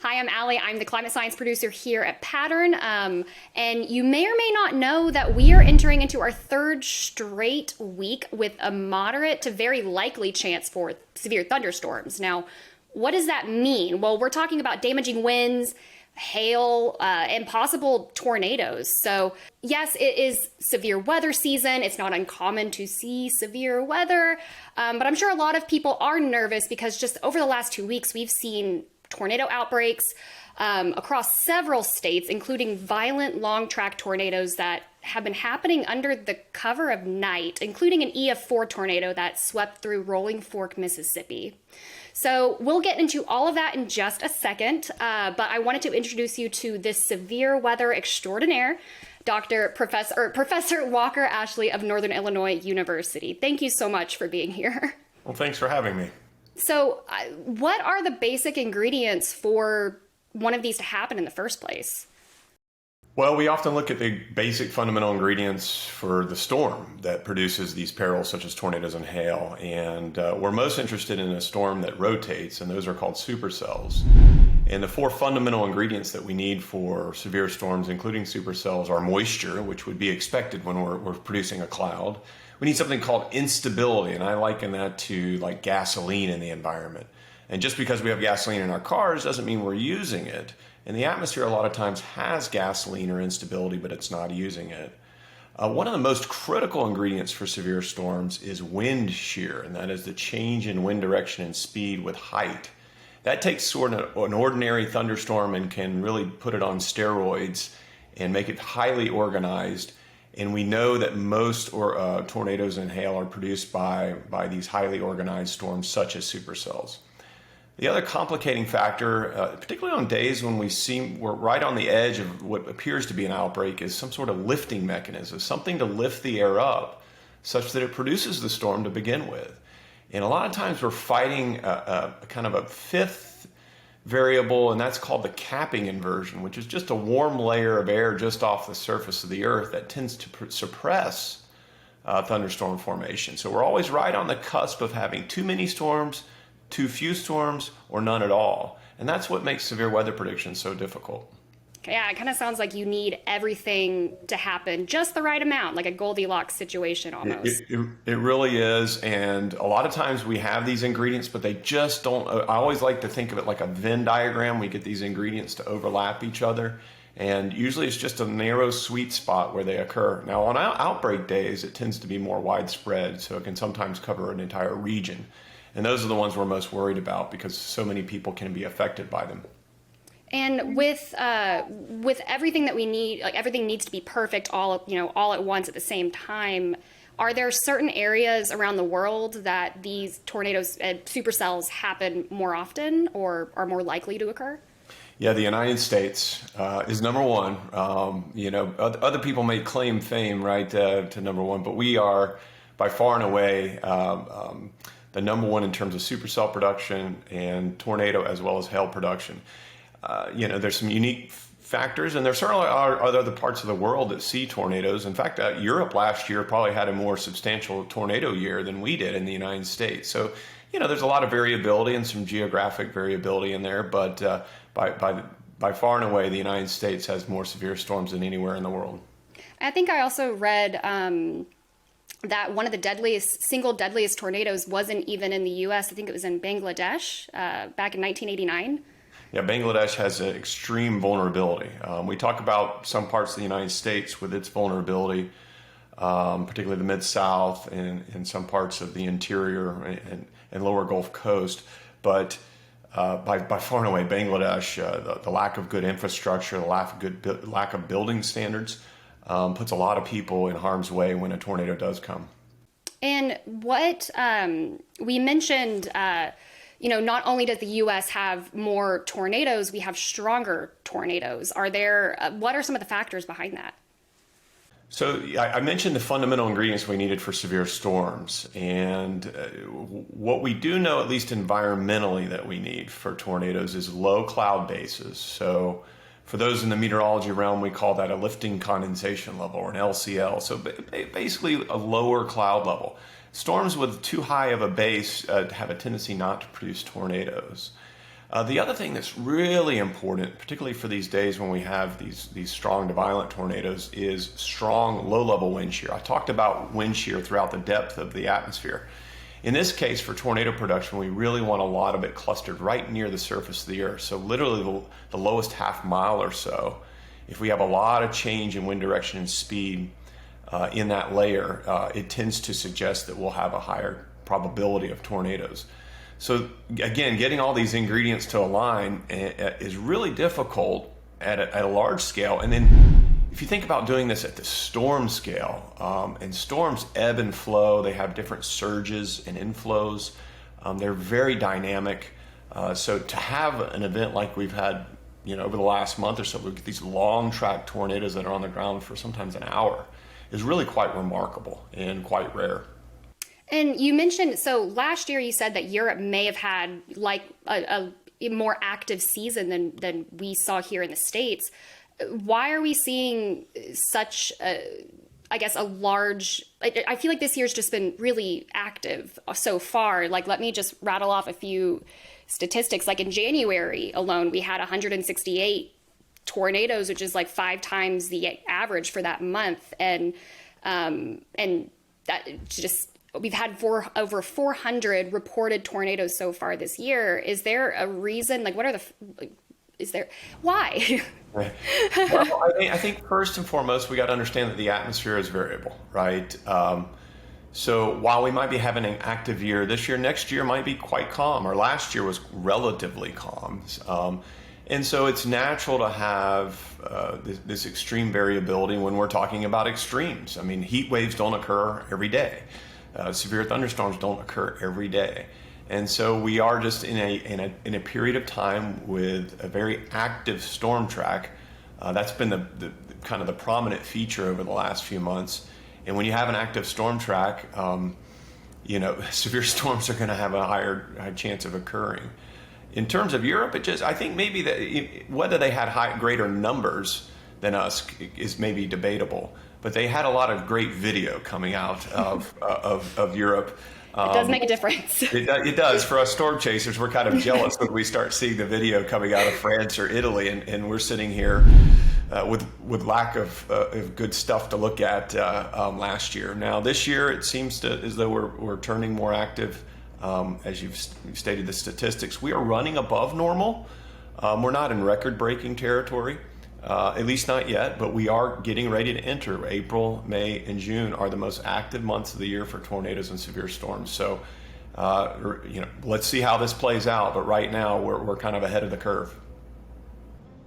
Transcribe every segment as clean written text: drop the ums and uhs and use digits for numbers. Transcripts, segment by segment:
Hi, I'm Allie. I'm the climate science producer here at Pattrn. And you may or may not know that we are entering into our third straight week with a moderate to very likely chance for severe thunderstorms. Now, what does that mean? Well, we're talking about damaging winds, hail, and possible tornadoes. So yes, it is severe weather season. It's not uncommon to see severe weather, but I'm sure a lot of people are nervous because just over the last 2 weeks, we've seen tornado outbreaks across several states, including violent long-track tornadoes that have been happening under the cover of night, including an EF4 tornado that swept through Rolling Fork, Mississippi. So we'll get into all of that in just a second, but I wanted to introduce you to this severe weather extraordinaire, Professor Walker Ashley of Northern Illinois University. Thank you so much for being here. Well, thanks for having me. So what are the basic ingredients for one of these to happen in the first place? Well, we often look at the basic fundamental ingredients for the storm that produces these perils such as tornadoes and hail. And we're most interested in a storm that rotates, and those are called supercells. And the four fundamental ingredients that we need for severe storms, including supercells, are moisture, which would be expected when we're producing a cloud. We need something called instability, and I liken that to like gasoline in the environment. And just because we have gasoline in our cars doesn't mean we're using it. And the atmosphere a lot of times has gasoline or instability, but it's not using it. One of the most critical ingredients for severe storms is wind shear, and that is the change in wind direction and speed with height. That takes sort of an ordinary thunderstorm and can really put it on steroids and make it highly organized. And we know that most tornadoes and hail are produced by these highly organized storms such as supercells. The other complicating factor, particularly on days when we're right on the edge of what appears to be an outbreak, is some sort of lifting mechanism, something to lift the air up such that it produces the storm to begin with. And a lot of times we're fighting a kind of a fifth variable, and that's called the capping inversion, which is just a warm layer of air just off the surface of the earth that tends to suppress thunderstorm formation. So we're always right on the cusp of having too many storms, too few storms, or none at all. And that's what makes severe weather predictions so difficult. Yeah, it kind of sounds like you need everything to happen just the right amount, like a Goldilocks situation almost. It really is. And a lot of times we have these ingredients, but they just don't. I always like to think of it like a Venn diagram. We get these ingredients to overlap each other. And usually it's just a narrow sweet spot where they occur. Now, on outbreak days, it tends to be more widespread, so it can sometimes cover an entire region. And those are the ones we're most worried about because so many people can be affected by them. And with everything that we need, like everything needs to be perfect all at once at the same time. Are there certain areas around the world that these tornadoes and supercells happen more often or are more likely to occur? Yeah, the United States is number one. Other people may claim fame, right, to number one, but we are by far and away the number one in terms of supercell production and tornado as well as hail production. There's some unique factors, and there certainly are other parts of the world that see tornadoes. In fact, Europe last year probably had a more substantial tornado year than we did in the United States. So, there's a lot of variability and some geographic variability in there, but by far and away, the United States has more severe storms than anywhere in the world. I think I also read that one of the single deadliest tornadoes wasn't even in the U.S. I think it was in Bangladesh back in 1989. Yeah, Bangladesh has an extreme vulnerability. We talk about some parts of the United States with its vulnerability, particularly the Mid-South and some parts of the interior and lower Gulf Coast. But by far and away, Bangladesh, the lack of good infrastructure, the lack of building standards puts a lot of people in harm's way when a tornado does come. And what we mentioned, not only does the U.S. have more tornadoes, we have stronger tornadoes. What are some of the factors behind that? So I mentioned the fundamental ingredients we needed for severe storms. And what we do know, at least environmentally, that we need for tornadoes is low cloud bases. So for those in the meteorology realm, we call that a lifting condensation level, or an LCL. So basically a lower cloud level. Storms with too high of a base have a tendency not to produce tornadoes. The other thing that's really important, particularly for these days when we have these strong to violent tornadoes, is strong low-level wind shear. I talked about wind shear throughout the depth of the atmosphere. In this case, for tornado production, we really want a lot of it clustered right near the surface of the earth. So literally the lowest half mile or so. If we have a lot of change in wind direction and speed in that layer, it tends to suggest that we'll have a higher probability of tornadoes. So again, getting all these ingredients to align is really difficult at a large scale. And then if you think about doing this at the storm scale, and storms ebb and flow, they have different surges and inflows. They're very dynamic. So to have an event like we've had, over the last month or so, we get these long track tornadoes that are on the ground for sometimes an hour is really quite remarkable and quite rare. And you mentioned, so last year you said that Europe may have had like a more active season than we saw here in the States. Why are we seeing such a large, I feel like this year's just been really active so far. Like, let me just rattle off a few statistics. Like in January alone, we had 168 tornadoes, which is like 5 times the average for that month. And that just, we've had over 400 reported tornadoes so far this year. Is there a reason? Like, why? Right. Well, I think first and foremost, we got to understand that the atmosphere is variable, right? So while we might be having an active year this year, next year might be quite calm, or last year was relatively calm. And so it's natural to have this extreme variability when we're talking about extremes. I mean, heat waves don't occur every day. Severe thunderstorms don't occur every day. And so we are just in a period of time with a very active storm track. That's been the kind of the prominent feature over the last few months. And when you have an active storm track, severe storms are going to have a high chance of occurring. In terms of Europe, I think maybe that whether they had greater numbers than us is maybe debatable. But they had a lot of great video coming out of Europe. It does make a difference. It does. For us storm chasers, we're kind of jealous when we start seeing the video coming out of France or Italy, and we're sitting here with lack of good stuff to look at last year. Now, this year, it seems as though we're turning more active. As you've stated the statistics, we are running above normal. We're not in record-breaking territory. At least not yet, but we are getting ready to enter. April, May, and June are the most active months of the year for tornadoes and severe storms. So, let's see how this plays out. But right now, we're kind of ahead of the curve.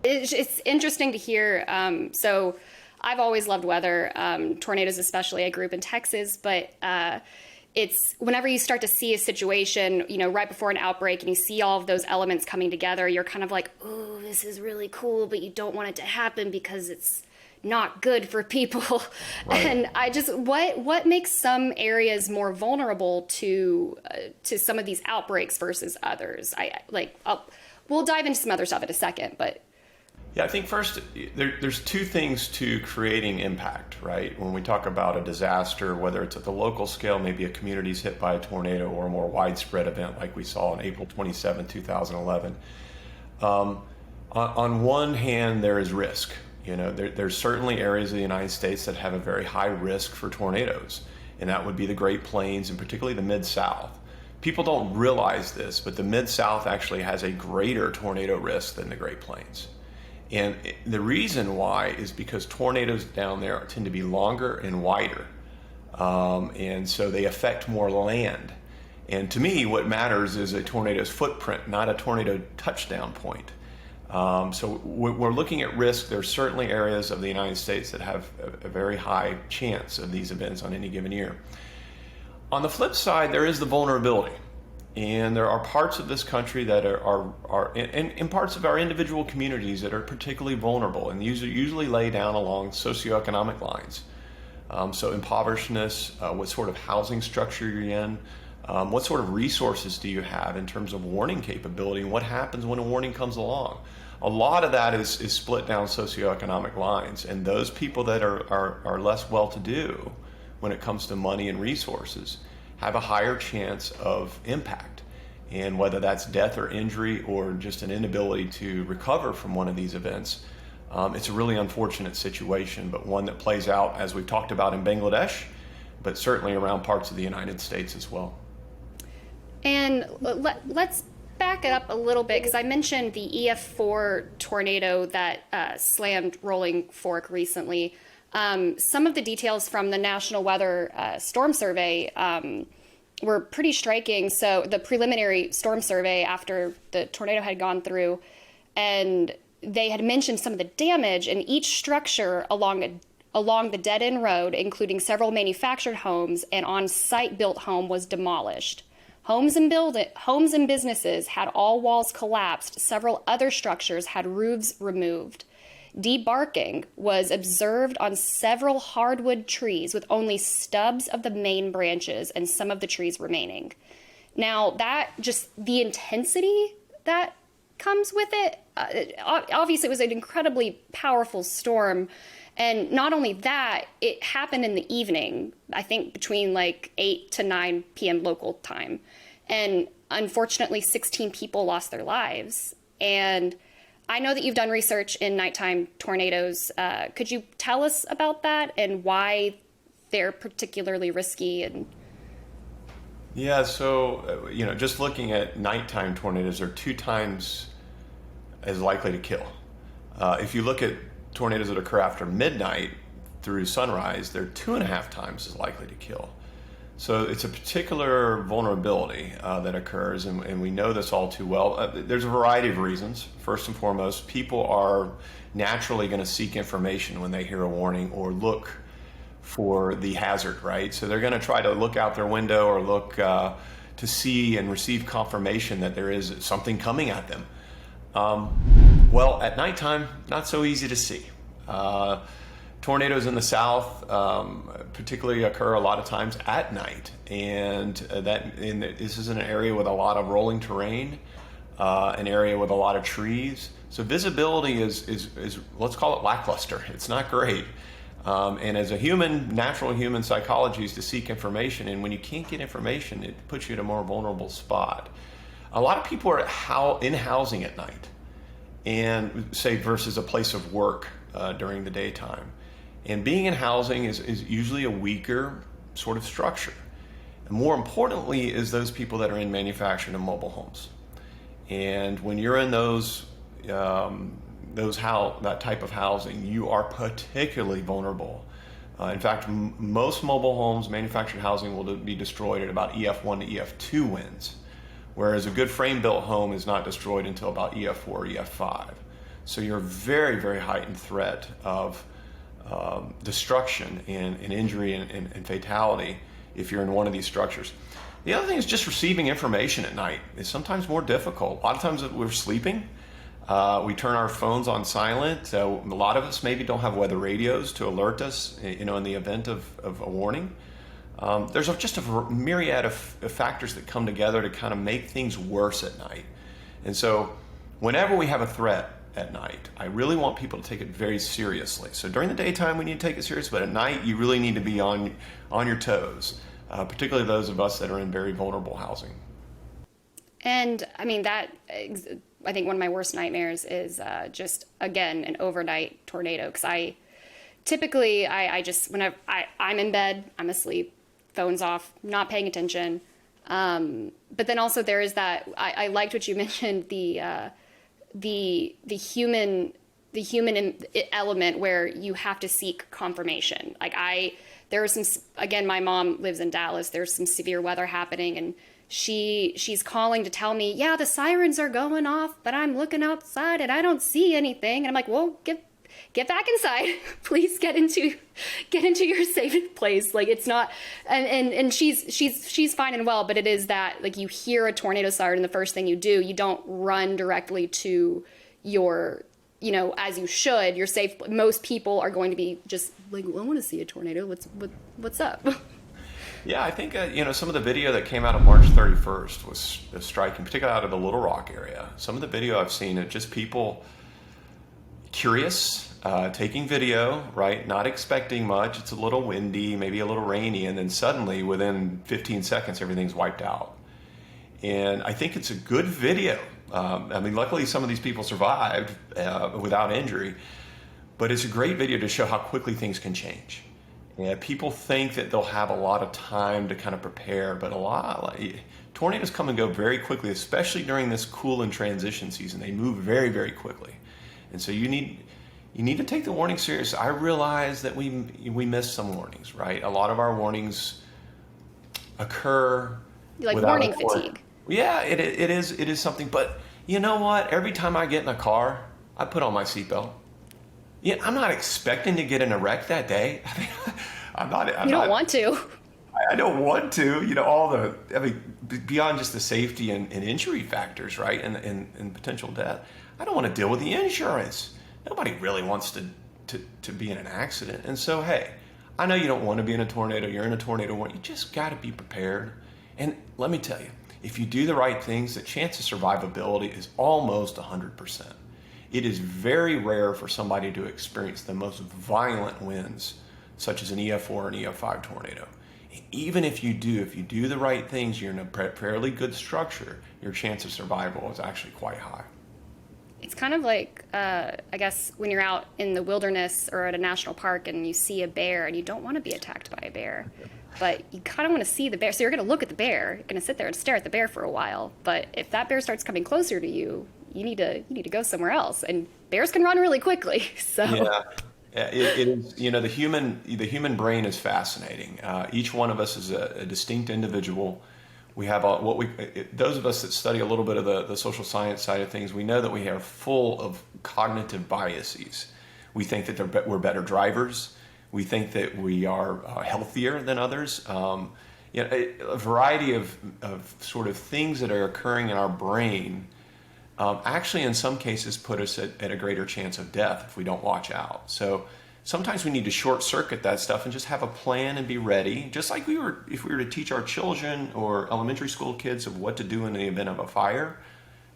It's interesting to hear. So, I've always loved weather, tornadoes especially. I grew up in Texas, but it's whenever you start to see a situation, right before an outbreak and you see all of those elements coming together, you're kind of like, oh, this is really cool, but you don't want it to happen because it's not good for people. Right. And what makes some areas more vulnerable to some of these outbreaks versus others? We'll dive into some other stuff in a second, but. Yeah, I think first, there's two things to creating impact, right? When we talk about a disaster, whether it's at the local scale, maybe a community's hit by a tornado, or a more widespread event like we saw on April 27, 2011. On one hand, there is risk. There's certainly areas of the United States that have a very high risk for tornadoes, and that would be the Great Plains and particularly the Mid-South. People don't realize this, but the Mid-South actually has a greater tornado risk than the Great Plains. And the reason why is because tornadoes down there tend to be longer and wider. And so they affect more land. And to me, what matters is a tornado's footprint, not a tornado touchdown point. So we're looking at risk. There's certainly areas of the United States that have a very high chance of these events on any given year. On the flip side, there is the vulnerability. And there are parts of this country that are in parts of our individual communities that are particularly vulnerable and usually lay down along socioeconomic lines. So impoverishedness, what sort of housing structure you're in, what sort of resources do you have in terms of warning capability, and what happens when a warning comes along. A lot of that is split down socioeconomic lines, and those people that are less well-to-do when it comes to money and resources have a higher chance of impact. And whether that's death or injury or just an inability to recover from one of these events, it's a really unfortunate situation, but one that plays out, as we've talked about, in Bangladesh, but certainly around parts of the United States as well. And let's back it up a little bit, because I mentioned the EF4 tornado that slammed Rolling Fork recently. Some of the details from the National Weather Storm Survey were pretty striking. So the preliminary storm survey after the tornado had gone through, and they had mentioned some of the damage, and each structure along the dead-end road, including several manufactured homes and on-site built home, was demolished. Homes and businesses had all walls collapsed. Several other structures had roofs removed. Debarking was observed on several hardwood trees, with only stubs of the main branches and some of the trees remaining. Now, that just the intensity that comes with it, obviously it was an incredibly powerful storm. And not only that, it happened in the evening, I think between like 8 to 9 p.m. local time. And unfortunately, 16 people lost their lives. And I know that you've done research in nighttime tornadoes. Could you tell us about that and why they're particularly risky? And yeah, so just looking at nighttime tornadoes, are 2 times as likely to kill. If you look at tornadoes that occur after midnight through sunrise, they're 2.5 times as likely to kill. So it's a particular vulnerability that occurs, and we know this all too well. There's a variety of reasons. First and foremost, people are naturally going to seek information when they hear a warning or look for the hazard, right? So they're going to try to look out their window or look to see and receive confirmation that there is something coming at them. Well, at nighttime, not so easy to see. Tornadoes in the south particularly occur a lot of times at night, and this is an area with a lot of rolling terrain, an area with a lot of trees. So visibility is let's call it lackluster. It's not great. And as a natural human psychology is to seek information, and when you can't get information, it puts you in a more vulnerable spot. A lot of people are in housing at night, and say versus a place of work during the daytime. And being in housing is usually a weaker sort of structure. And more importantly is those people that are in manufactured and mobile homes. And when you're in that type of housing, you are particularly vulnerable. In fact, most mobile homes, manufactured housing, will be destroyed at about EF1 to EF2 winds, whereas a good frame-built home is not destroyed until about EF4 or EF5. So you're a very, very heightened threat of destruction and injury and fatality if you're in one of these structures. The other thing is just receiving information at night is sometimes more difficult. A lot of times we're sleeping. We turn our phones on silent. A lot of us maybe don't have weather radios to alert us, in the event of a warning. There's just a myriad of factors that come together to kind of make things worse at night. And so whenever we have a threat at night, I really want people to take it very seriously. So during the daytime, we need to take it seriously, but at night, you really need to be on your toes, particularly those of us that are in very vulnerable housing. And I mean, I think one of my worst nightmares is just, again, an overnight tornado. Because I'm in bed, I'm asleep, phone's off, not paying attention. But then also there is that, I liked what you mentioned, the human element where you have to seek confirmation. There was some, again, my mom lives in Dallas. There's some severe weather happening, and she's calling to tell me, yeah, the sirens are going off, but I'm looking outside and I don't see anything. And I'm like, well, get back inside. Please get into your safe place. Like, it's not, and she's fine and well, but it is that, like, you hear a tornado siren and the first thing you do, you don't run directly to your, as you should, you're safe. Most people are going to be just like, well, I want to see a tornado. What's up? Yeah, I think, some of the video that came out of March 31st was striking, particularly out of the Little Rock area. Some of the video I've seen are just people curious, taking video, right? Not expecting much. It's a little windy, maybe a little rainy, and then suddenly within 15 seconds, everything's wiped out. And I think it's a good video. I mean, luckily some of these people survived without injury, but it's a great video to show how quickly things can change. Yeah, people think that they'll have a lot of time to kind of prepare, but tornadoes come and go very quickly, especially during this cool and transition season. They move very, very quickly, and so you need to take the warning serious. I realize that we miss some warnings, right? A lot of our warnings occur Like without warning a warning. fatigue. Yeah, it is something. But you know what? Every time I get in a car, I put on my seatbelt. Yeah, I'm not expecting to get in a wreck that day. I'm not. You don't want to. I don't want to. Beyond just the safety and injury factors, right, and potential death. I don't want to deal with the insurance. Nobody really wants to be in an accident. And so, hey, I know you don't want to be in a tornado. You're in a tornado warning. You just got to be prepared. And let me tell you, if you do the right things, the chance of survivability is almost 100%. It is very rare for somebody to experience the most violent winds, such as an EF4 and EF5 tornado. And even if you do the right things, you're in a fairly good structure, your chance of survival is actually quite high. It's kind of like, I guess, when you're out in the wilderness or at a national park and you see a bear and you don't want to be attacked by a bear, but you kind of want to see the bear. So you're going to look at the bear, you're going to sit there and stare at the bear for a while. But if that bear starts coming closer to you, you need to go somewhere else. And bears can run really quickly. So yeah, it is. The human brain is fascinating. Each one of us is a distinct individual. We have those of us that study a little bit of the social science side of things. We know that we are full of cognitive biases. We think that we're better drivers. We think that we are healthier than others. A variety of sort of things that are occurring in our brain actually in some cases put us at a greater chance of death if we don't watch out. So sometimes we need to short circuit that stuff and just have a plan and be ready. Just like if we were to teach our children or elementary school kids of what to do in the event of a fire,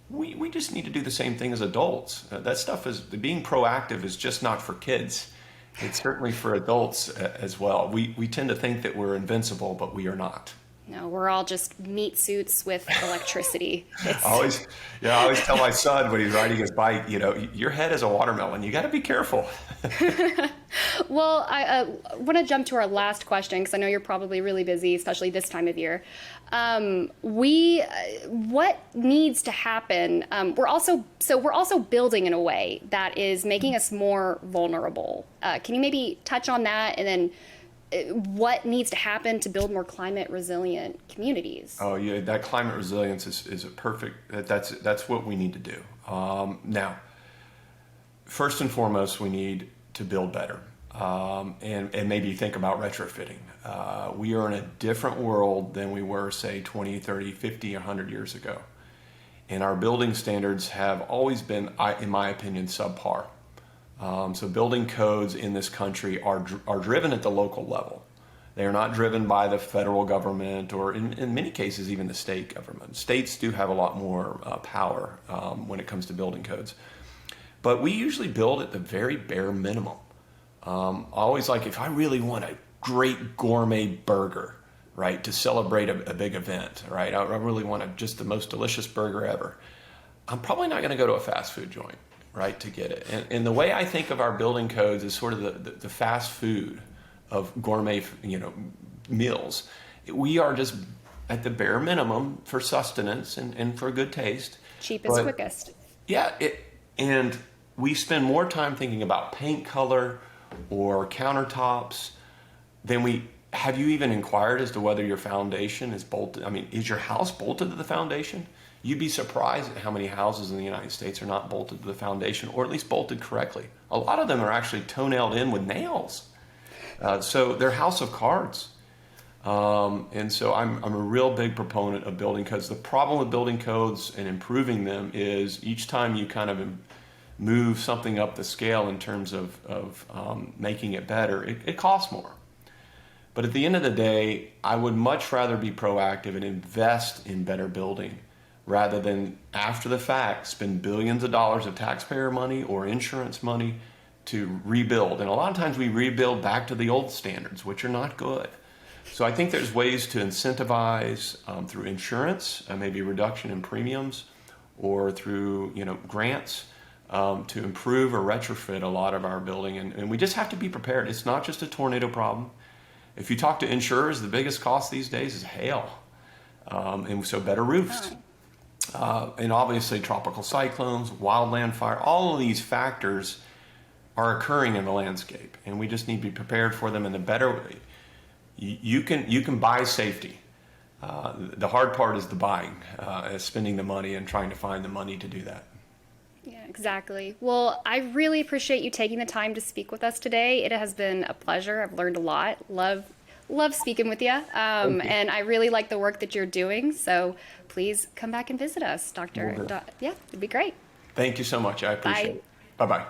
we just need to do the same thing as adults. That stuff being proactive is just not for kids. It's certainly for adults as well. We tend to think that we're invincible, but we are not. no, we're all just meat suits with electricity. I always tell my son when he's riding his bike, your head is a watermelon. You got to be careful. Well, I want to jump to our last question because I know you're probably really busy, especially this time of year. What needs to happen? We're also building in a way that is making us more vulnerable. Can you maybe touch on that, and then what needs to happen to build more climate resilient communities? Oh yeah, that climate resilience is a perfect. That's what we need to do. Now, first and foremost, we need to build better, and maybe think about retrofitting. We are in a different world than we were, say, 20, 30, 50, 100 years ago. And our building standards have always been, in my opinion, subpar. So building codes in this country are driven at the local level. They are not driven by the federal government or in many cases even the state government. States do have a lot more power when it comes to building codes. But we usually build at the very bare minimum. Always like if I really want a great gourmet burger, right, to celebrate a big event, right? I really want just the most delicious burger ever. I'm probably not going to go to a fast food joint, right, to get it. And the way I think of our building codes is sort of the fast food of gourmet, meals. We are just at the bare minimum for sustenance and for good taste. Cheapest, quickest. Yeah, and we spend more time thinking about paint color or countertops than have you even inquired as to whether your foundation is bolted? I mean, is your house bolted to the foundation? You'd be surprised at how many houses in the United States are not bolted to the foundation, or at least bolted correctly. A lot of them are actually toe-nailed in with nails. So they're house of cards. And so I'm a real big proponent of building codes. The problem with building codes and improving them is each time you kind of move something up the scale in terms of making it better, it costs more. But at the end of the day, I would much rather be proactive and invest in better building rather than after the fact spend billions of dollars of taxpayer money or insurance money to rebuild. And a lot of times we rebuild back to the old standards, which are not good. So I think there's ways to incentivize through insurance, maybe reduction in premiums, or through grants to improve or retrofit a lot of our building. And we just have to be prepared. It's not just a tornado problem. If you talk to insurers, the biggest cost these days is hail, and so better roofs. And obviously tropical cyclones, wildland fire, all of these factors are occurring in the landscape, and we just need to be prepared for them in a better way. You can buy safety. The hard part is the buying, is spending the money and trying to find the money to do that. Yeah, exactly. Well, I really appreciate you taking the time to speak with us today. It has been a pleasure. I've learned a lot. Love speaking with you. And I really like the work that you're doing. So please come back and visit us, Doctor. Yeah, it'd be great. Thank you so much. I appreciate it. Bye-bye.